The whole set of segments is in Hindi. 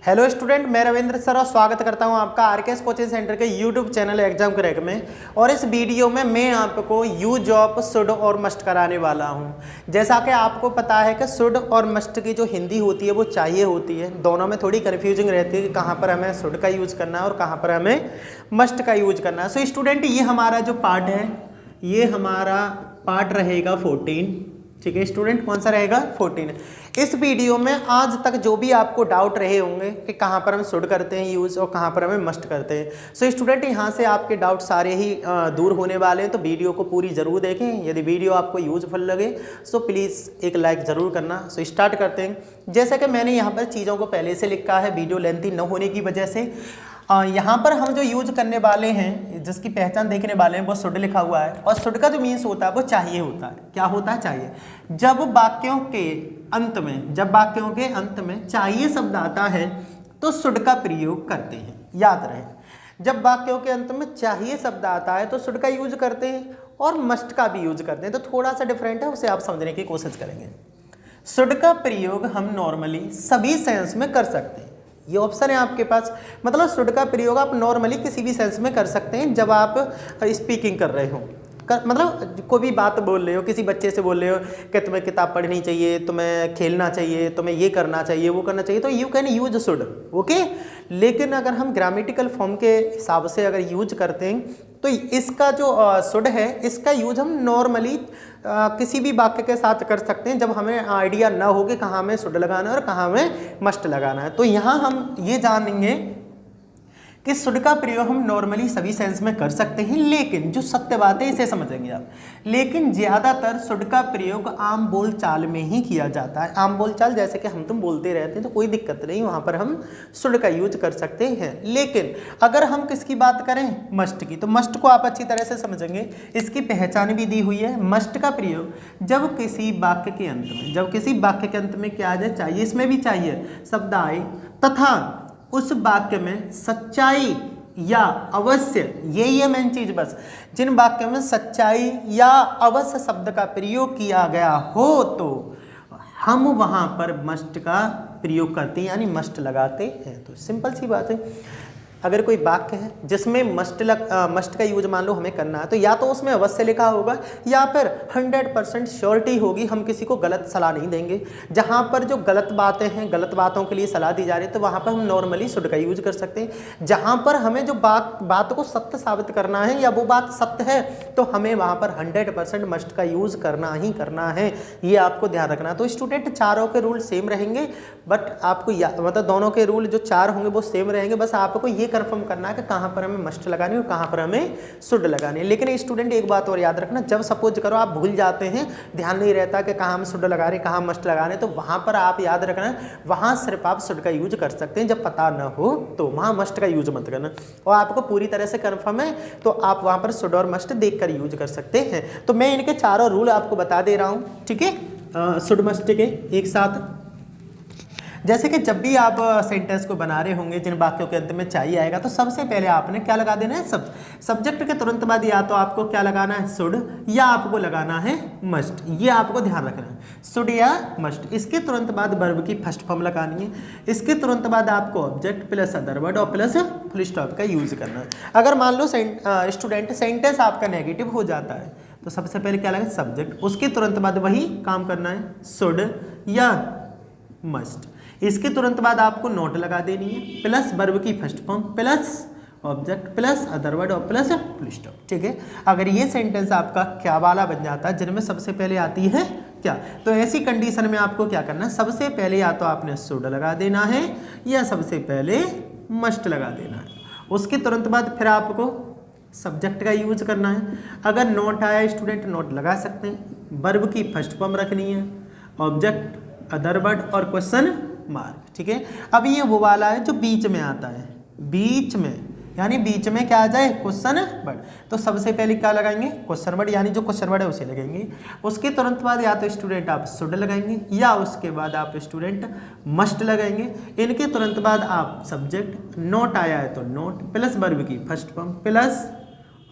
हेलो स्टूडेंट, मैं रविंद्र सर और स्वागत करता हूं आपका आरकेएस कोचिंग सेंटर के यूट्यूब चैनल एग्जाम क्रैक में। और इस वीडियो में मैं आपको यूज ऑफ शुड और मस्ट कराने वाला हूं। जैसा कि आपको पता है कि शुड और मस्ट की जो हिंदी होती है वो चाहिए होती है, दोनों में थोड़ी कन्फ्यूजिंग रहती है कि कहाँ पर हमें शुड का यूज करना है और कहाँ पर हमें मस्ट का यूज करना है। सो स्टूडेंट, ये हमारा जो पार्ट है, ये हमारा पार्ट रहेगा 14। ठीक है स्टूडेंट, कौन सा रहेगा? 14। इस वीडियो में आज तक जो भी आपको डाउट रहे होंगे कि कहाँ पर हम शुड करते हैं यूज़ और कहाँ पर हमें मस्ट करते हैं, सो स्टूडेंट यहाँ से आपके डाउट सारे ही दूर होने वाले हैं। तो वीडियो को पूरी ज़रूर देखें। यदि वीडियो आपको यूजफुल लगे सो प्लीज़ एक लाइक ज़रूर करना। सो स्टार्ट करते हैं। जैसे कि मैंने यहाँ पर चीज़ों को पहले से लिखा है, वीडियो लेंथी न होने की वजह से यहाँ पर हम जो यूज करने वाले हैं, जिसकी पहचान देखने वाले हैं, वो शुड लिखा हुआ है। और शुड का जो मीन्स होता है वो चाहिए होता है। क्या होता है? चाहिए। जब वाक्यों के अंत में चाहिए शब्द आता है तो शुड का प्रयोग करते हैं। याद रहे, जब वाक्यों के अंत में चाहिए शब्द आता है तो शुड का यूज करते हैं और मस्ट का भी यूज करते हैं। तो थोड़ा सा डिफरेंट है, उसे आप समझने की कोशिश करेंगे। शुड का प्रयोग हम नॉर्मली सभी सेंस में कर सकते हैं। ये ऑप्शन है आपके पास, मतलब शुड का प्रयोग आप नॉर्मली किसी भी सेंस में कर सकते हैं। जब आप स्पीकिंग कर रहे हो, मतलब कोई भी बात बोल रहे हो, किसी बच्चे से बोल रहे हो कि तुम्हें किताब पढ़नी चाहिए, तुम्हें खेलना चाहिए, तुम्हें ये करना चाहिए, वो करना चाहिए, तो you can use should. Okay. लेकिन अगर हम ग्रामेटिकल फॉर्म के हिसाब से अगर यूज करते हैं तो इसका जो शुड है, इसका यूज हम नॉर्मली किसी भी वाक्य के साथ कर सकते हैं जब हमें आइडिया ना हो कि कहाँ में शुड लगाना है और कहाँ में मस्ट लगाना है। तो यहाँ हम ये जानेंगे कि शुड का प्रयोग हम नॉर्मली सभी सेंस में कर सकते हैं, लेकिन जो सत्य बात है इसे समझेंगे आप। लेकिन ज़्यादातर शुड का प्रयोग आम बोल चाल में ही किया जाता है। आम बोल चाल जैसे कि हम तुम बोलते रहते हैं तो कोई दिक्कत नहीं, वहाँ पर हम शुड का यूज कर सकते हैं। लेकिन अगर हम किसकी बात करें? मस्ट की, तो मस्ट को आप अच्छी तरह से समझेंगे। इसकी पहचान भी दी हुई है। मस्ट का प्रयोग जब किसी वाक्य के अंत में क्या आ जाए? चाहिए, इसमें भी चाहिए शब्द आए तथा उस वाक्य में सच्चाई या अवश्य, यही है मेन चीज बस, जिन वाक्यों में सच्चाई या अवश्य शब्द का प्रयोग किया गया हो तो हम वहां पर मस्ट का प्रयोग करते हैं, यानी मस्ट लगाते हैं। तो सिंपल सी बात है, अगर कोई वाक्य है जिसमें मस्ट का यूज मान लो हमें करना है, तो या तो उसमें अवश्य लिखा होगा या फिर 100% श्योरिटी होगी। हम किसी को गलत सलाह नहीं देंगे। जहाँ पर जो गलत बातें हैं, गलत बातों के लिए सलाह दी जा रही है, तो वहाँ पर हम नॉर्मली शुड का यूज कर सकते हैं। जहाँ पर हमें जो बात को सत्य साबित करना है या वो बात सत्य है, तो हमें वहाँ पर 100% मस्ट का यूज करना ही करना है। ये आपको ध्यान रखना। तो स्टूडेंट, चारों के रूल सेम रहेंगे, बट आपको मतलब दोनों के रूल जो 4 होंगे वो सेम रहेंगे। बस आपको ये कंफर्म करना है कि कहाँ पर हमें मस्ट लगानी है और कहाँ पर हमें शुड लगानी है। लेकिन स्टूडेंट, एक बात और याद रखना, जब सपोज करो आप भूल जाते हैं, ध्यान नहीं रहता कि कहाँ हम शुड लगा रहे हैं, कहाँ मस्ट लगा रहे हैं, तो वहाँ पर आप याद रखना, वहाँ सिर्फ आप शुड का यूज कर सकते हैं। जब पता न हो तो वहाँ मस्ट का यूज मत करना। और आपको पूरी तरह से कन्फर्म है तो आप वहाँ पर शुड और मस्ट देख कर यूज कर सकते हैं। तो मैं इनके चारों रूल आपको बता दे रहा हूँ, ठीक है, शुड मस्ट के एक साथ। जैसे कि जब भी आप सेंटेंस को बना रहे होंगे, जिन वाक्यों के अंत में चाहिए आएगा, तो सबसे पहले आपने क्या लगा देना है? सब्जेक्ट के तुरंत बाद या तो आपको क्या लगाना है? शुड, या आपको लगाना है मस्ट। ये आपको ध्यान रखना है, शुड या मस्ट। इसके तुरंत बाद वर्ब की फर्स्ट फॉर्म लगानी है। इसके तुरंत बाद आपको ऑब्जेक्ट प्लस अदर वर्ड और प्लस फुल स्टॉप का यूज करना है। अगर मान लो स्टूडेंट सेंटेंस आपका नेगेटिव हो जाता है तो सबसे पहले क्या लगे? सब्जेक्ट। उसके तुरंत बाद वही काम करना है, शुड या मस्ट। इसके तुरंत बाद आपको नोट लगा देनी है, प्लस वर्ब की first form plus object plus other word और प्लस फुल स्टॉप। ठीक है, अगर ये सेंटेंस आपका क्या वाला बन जाता है, जिनमें सबसे पहले आती है क्या, तो ऐसी कंडीशन में आपको क्या करना है? सबसे पहले या तो आपने शुड लगा देना है या सबसे पहले मस्ट लगा देना है। उसके तुरंत बाद फिर आपको सब्जेक्ट का यूज करना है। अगर नोट आया स्टूडेंट, नोट लगा सकते हैं। वर्ब की फर्स्ट फॉर्म रखनी है, ऑब्जेक्ट अदर वर्ड और क्वेश्चन मार्क। ठीक है, अब ये वो वाला है जो बीच में आता है, बीच में, यानी बीच में क्या आ जाए? Question word. तो सबसे पहले क्या लगाएंगे? क्वेश्चन वर्ड, यानी जो क्वेश्चन वर्ड है उसे लगाएंगे। उसके तुरंत बाद या तो स्टूडेंट आप शुड लगाएंगे या उसके बाद आप स्टूडेंट मस्ट लगाएंगे। इनके तुरंत बाद आप सब्जेक्ट, नोट आया है तो नोट प्लस वर्ब की first form plus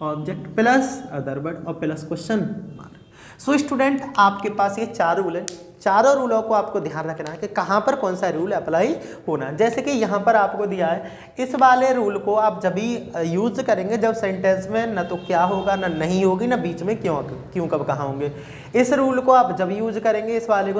object plus other word और plus question mark. So student, आपके पास ये 4 रूल है। चारों रूलों को आपको ध्यान रखना है कि कहाँ पर कौन सा रूल अप्लाई होना। जैसे कि यहाँ पर आपको दिया है, इस वाले रूल को आप जब भी यूज करेंगे जब सेंटेंस में न तो क्या होगा, ना नहीं होगी, ना बीच में क्यों कब कहाँ होंगे। इस रूल को आप जब यूज करेंगे, इस वाले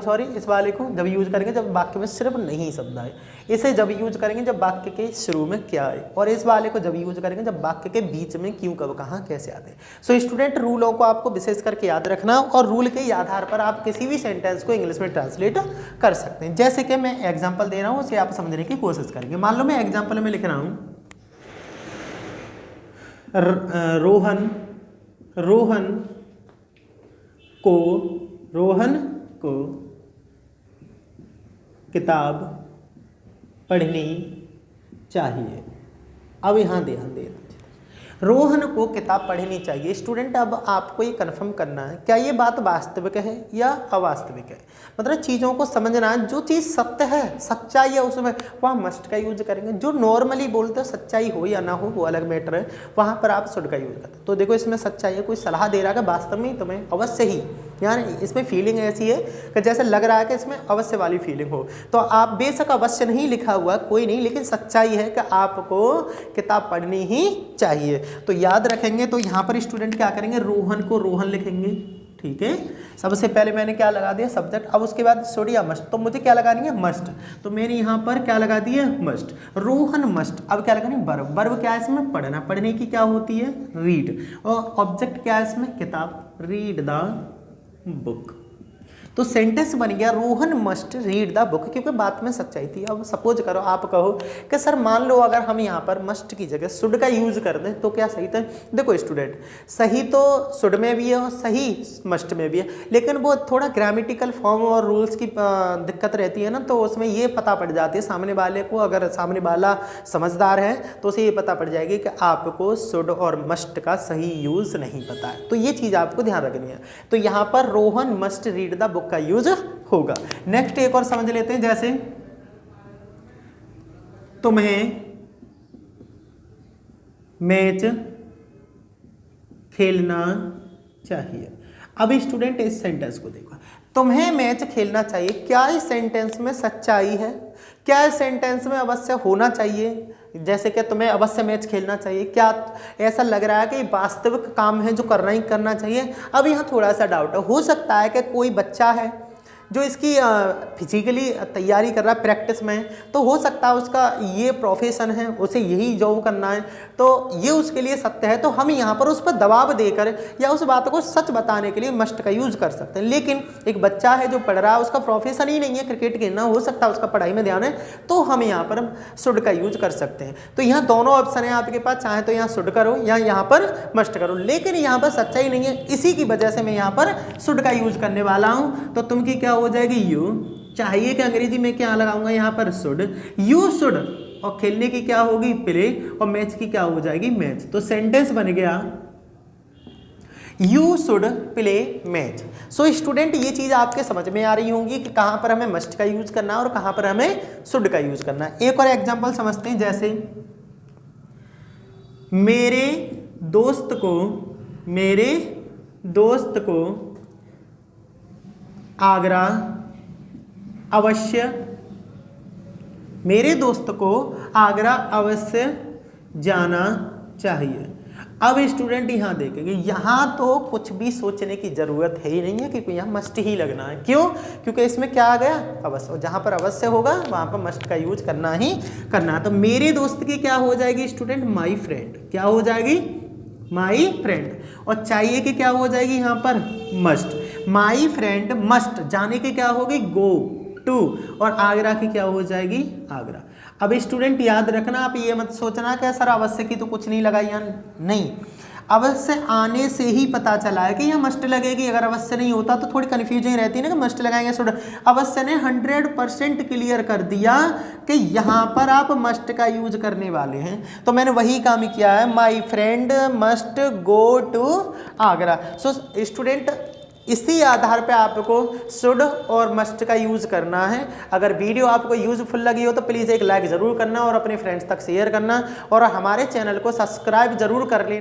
को जब यूज करेंगे जब वाक्य में सिर्फ नहीं शब्द आए। इसे जब यूज करेंगे जब वाक्य के शुरू में क्या आए, और इस वाले को जब यूज करेंगे जब वाक्य के बीच में क्यों कब कहाँ कैसे आते हैं। सो स्टूडेंट, रूलों को आपको विशेष करके याद रखना, और रूल के आधार पर आप किसी भी सेंटेंस को इंग्लिश में ट्रांसलेट कर सकते हैं। जैसे कि मैं एग्जाम्पल दे रहा हूँ, उसे आप समझने की कोशिश करेंगे। मान लो मैं एग्जाम्पल में लिख रहा हूँ, रोहन को किताब पढ़नी चाहिए। अब यहाँ ध्यान देना, रोहन को किताब पढ़नी चाहिए। स्टूडेंट, अब आपको ये कन्फर्म करना है क्या ये बात वास्तविक है या अवास्तविक है। मतलब चीज़ों को समझना है, जो चीज़ सत्य है, सच्चाई है, उसमें वहाँ मस्ट का यूज करेंगे। जो नॉर्मली बोलते हो सच्चाई हो या ना हो वो अलग मैटर है, वहाँ पर आप शुड का यूज करते हैं। तो देखो इसमें सच्चाई है, कोई सलाह दे रहा है कि वास्तव में तुम्हें अवश्य ही, यानी इसमें फीलिंग ऐसी है कि जैसे लग रहा है कि इसमें अवश्य वाली फीलिंग हो, तो आप बेशक अवश्य नहीं लिखा हुआ कोई नहीं, लेकिन सच्चाई है कि आपको किताब पढ़नी ही चाहिए। तो याद रखेंगे, तो यहाँ पर स्टूडेंट क्या करेंगे, रोहन को रोहन लिखेंगे। ठीक है, सबसे पहले मैंने क्या लगा दिया, सब्जेक्ट। अब उसके बाद शुड या मस्ट, तो मुझे क्या लगानी है, मस्ट। तो मैंने यहाँ पर क्या लगा दिया, मस्ट। रोहन मस्ट। अब क्या लगानी है, वर्ब। वर्ब क्या है इसमें, पढ़ना। पढ़ने की क्या होती है, रीड। और ऑब्जेक्ट क्या है इसमें, किताब, रीड द बुक। तो सेंटेंस बन गया Rohan must read the book, क्योंकि बात में सच्चाई थी। अब सपोज करो आप कहो कि सर मान लो अगर हम यहाँ पर मस्ट की जगह शुड का यूज कर दें तो क्या सही था। देखो स्टूडेंट, सही तो शुड में भी है और सही मस्ट में भी है, लेकिन वो थोड़ा ग्रामेटिकल फॉर्म और रूल्स की दिक्कत रहती है ना, तो उसमें ये पता पड़ जाती है सामने वाले को। अगर सामने वाला समझदार है तो उसे ये पता पड़ जाएगी कि आपको शुड और मस्ट का सही यूज नहीं पता है। तो ये चीज़ आपको ध्यान रखनी है। तो यहाँ पर Rohan must read the book का यूज होगा। नेक्स्ट एक और समझ लेते हैं, जैसे तुम्हें मैच खेलना चाहिए। अब स्टूडेंट इस सेंटेंस को देखो, तुम्हें मैच खेलना चाहिए। क्या इस सेंटेंस में सच्चाई है, क्या इस सेंटेंस में अवश्य होना चाहिए, जैसे कि तुम्हें अवश्य मैच खेलना चाहिए, क्या ऐसा लग रहा है कि वास्तविक काम है जो करना ही करना चाहिए। अब यहाँ थोड़ा सा डाउट है, हो सकता है कि कोई बच्चा है जो इसकी फिजिकली तैयारी कर रहा है प्रैक्टिस में, तो हो सकता है उसका ये प्रोफेशन है, उसे यही जॉब करना है, तो ये उसके लिए सत्य है। तो हम यहाँ पर उस पर दबाव देकर या उस बात को सच बताने के लिए मस्ट का यूज़ कर सकते हैं। लेकिन एक बच्चा है जो पढ़ रहा है, उसका प्रोफेशन ही नहीं है क्रिकेट खेलना, हो सकता है उसका पढ़ाई में ध्यान है, तो हम यहाँ पर शुड का यूज कर सकते हैं। तो यहाँ दोनों ऑप्शन है आपके पास, चाहे तो यहाँ शुड करो या यहाँ पर मस्ट करो, लेकिन यहाँ पर सच्चाई नहीं है, इसी की वजह से मैं यहाँ पर शुड का यूज करने वाला हूँ। तो तुम की क्या हो जाएगी, यू। चाहिए कि अंग्रेजी में क्या लगाऊंगा यहाँ पर, शुड। यू शुड, और खेलने की क्या होगी, प्ले, और मैच की क्या हो जाएगी, मैच। तो सेंटेंस बन गया you should play match. So student, ये चीज आपके समझ में आ रही होंगी कि कहां पर हमें मस्ट का यूज करना है और कहां पर हमें शुड का यूज करना है। एक और एग्जांपल समझते हैं, जैसे मेरे दोस्त को आगरा अवश्य जाना चाहिए। अब स्टूडेंट यहाँ देखेंगे, यहाँ तो कुछ भी सोचने की जरूरत है ही नहीं है, क्योंकि यहाँ मस्ट ही लगना है। क्यों, क्योंकि इसमें क्या आ गया, अवश्य, और जहाँ पर अवश्य होगा वहाँ पर मस्ट का यूज करना ही करना है। तो मेरे दोस्त की क्या हो जाएगी स्टूडेंट, माई फ्रेंड। क्या हो जाएगी, माई फ्रेंड। और चाहिए कि क्या हो जाएगी यहाँ पर, मस्ट। माई फ्रेंड मस्ट, जाने की क्या होगी, गो टू, और आगरा की क्या हो जाएगी, आगरा। अब स्टूडेंट याद रखना, आप ये मत सोचना कि सर अवश्य की तो कुछ नहीं लगाई, या नहीं, अवश्य आने से ही पता चला है कि यह मस्ट लगेगी। अगर अवश्य नहीं होता तो थोड़ी कन्फ्यूजन रहती है ना कि मस्ट लगाएंगे शुड। अवश्य ने 100% क्लियर कर दिया कि यहाँ पर आप मस्ट का यूज करने वाले हैं, तो मैंने वही काम किया है, my friend must go to Agra. So student, इसी आधार पे आपको शुड और मस्ट का यूज करना है। अगर वीडियो आपको यूजफुल लगी हो तो प्लीज़ एक लाइक ज़रूर करना और अपने फ्रेंड्स तक शेयर करना, और हमारे चैनल को सब्सक्राइब जरूर कर लेना।